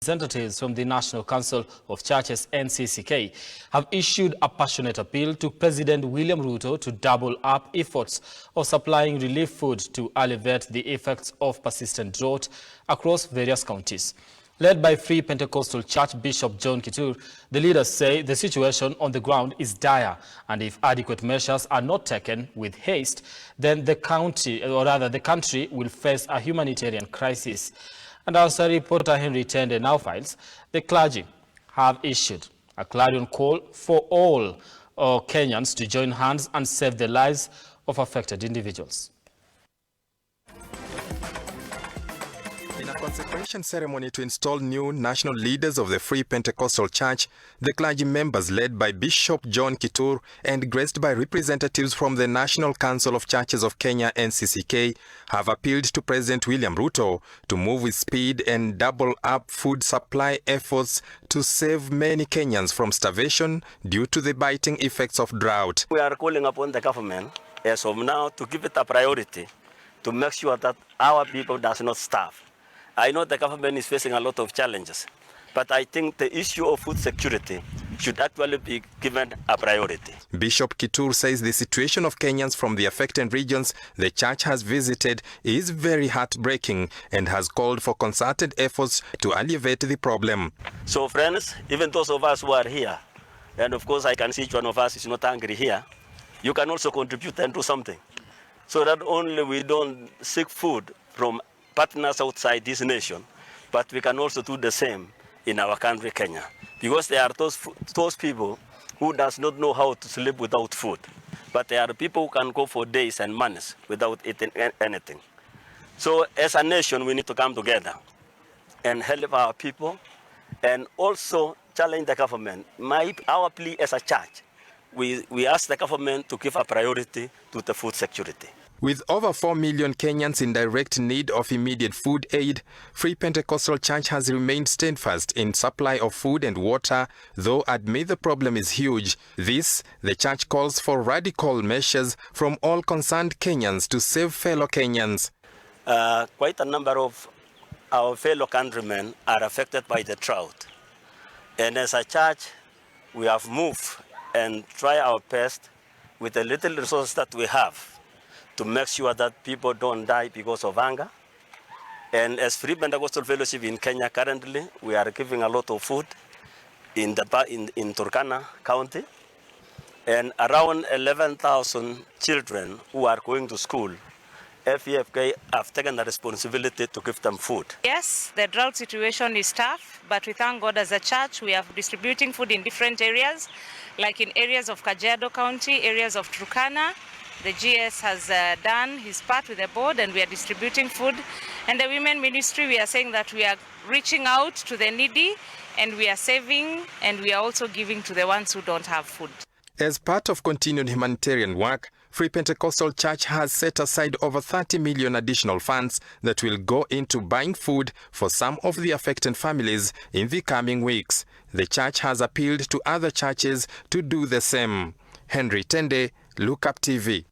Representatives from the National Council of Churches (NCCK) have issued a passionate appeal to President William Ruto to double up efforts of supplying relief food to alleviate the effects of persistent drought across various counties. Led by Free Pentecostal Church Bishop John Kitur, the leaders say the situation on the ground is dire, and if adequate measures are not taken with haste, then the country will face a humanitarian crisis. And as our reporter Henry Tende now files, the clergy have issued a clarion call for all Kenyans to join hands and save the lives of affected individuals. In a consecration ceremony to install new national leaders of the Free Pentecostal Church, the clergy members led by Bishop John Kitur and graced by representatives from the National Council of Churches of Kenya (NCCK) have appealed to President William Ruto to move with speed and double up food supply efforts to save many Kenyans from starvation due to the biting effects of drought. We are calling upon the government as of now to give it a priority to make sure that our people does not starve. I know the government is facing a lot of challenges, but I think the issue of food security should actually be given a priority. Bishop Kitur says the situation of Kenyans from the affected regions the church has visited is very heartbreaking and has called for concerted efforts to alleviate the problem. So friends, even those of us who are here, and of course I can see each one of us is not angry here, you can also contribute and do something, so that only we don't seek food from partners outside this nation, but we can also do the same in our country, Kenya. Because there are those people who does not know how to sleep without food, but there are people who can go for days and months without eating anything. So as a nation, we need to come together and help our people and also challenge the government. Our plea as a church, we ask the government to give a priority to the food security. With over 4 million Kenyans in direct need of immediate food aid, Free Pentecostal Church has remained steadfast in supply of food and water, though admit the problem is huge. This, the church calls for radical measures from all concerned Kenyans to save fellow Kenyans. Quite a number of our fellow countrymen are affected by the drought. And as a church, we have moved and try our best with the little resources that we have to make sure that people don't die because of hunger. And as Free Pentecostal Fellowship in Kenya currently, we are giving a lot of food in Turkana County. And around 11,000 children who are going to school, FEFK have taken the responsibility to give them food. Yes, the drought situation is tough, but we thank God as a church we are distributing food in different areas, like in areas of Kajiado County, areas of Turkana. The GS has done his part with the board and we are distributing food. And the women ministry, we are saying that we are reaching out to the needy and we are saving and we are also giving to the ones who don't have food. As part of continued humanitarian work, Free Pentecostal Church has set aside over 30 million additional funds that will go into buying food for some of the affected families in the coming weeks. The church has appealed to other churches to do the same. Henry Tende, Look Up TV.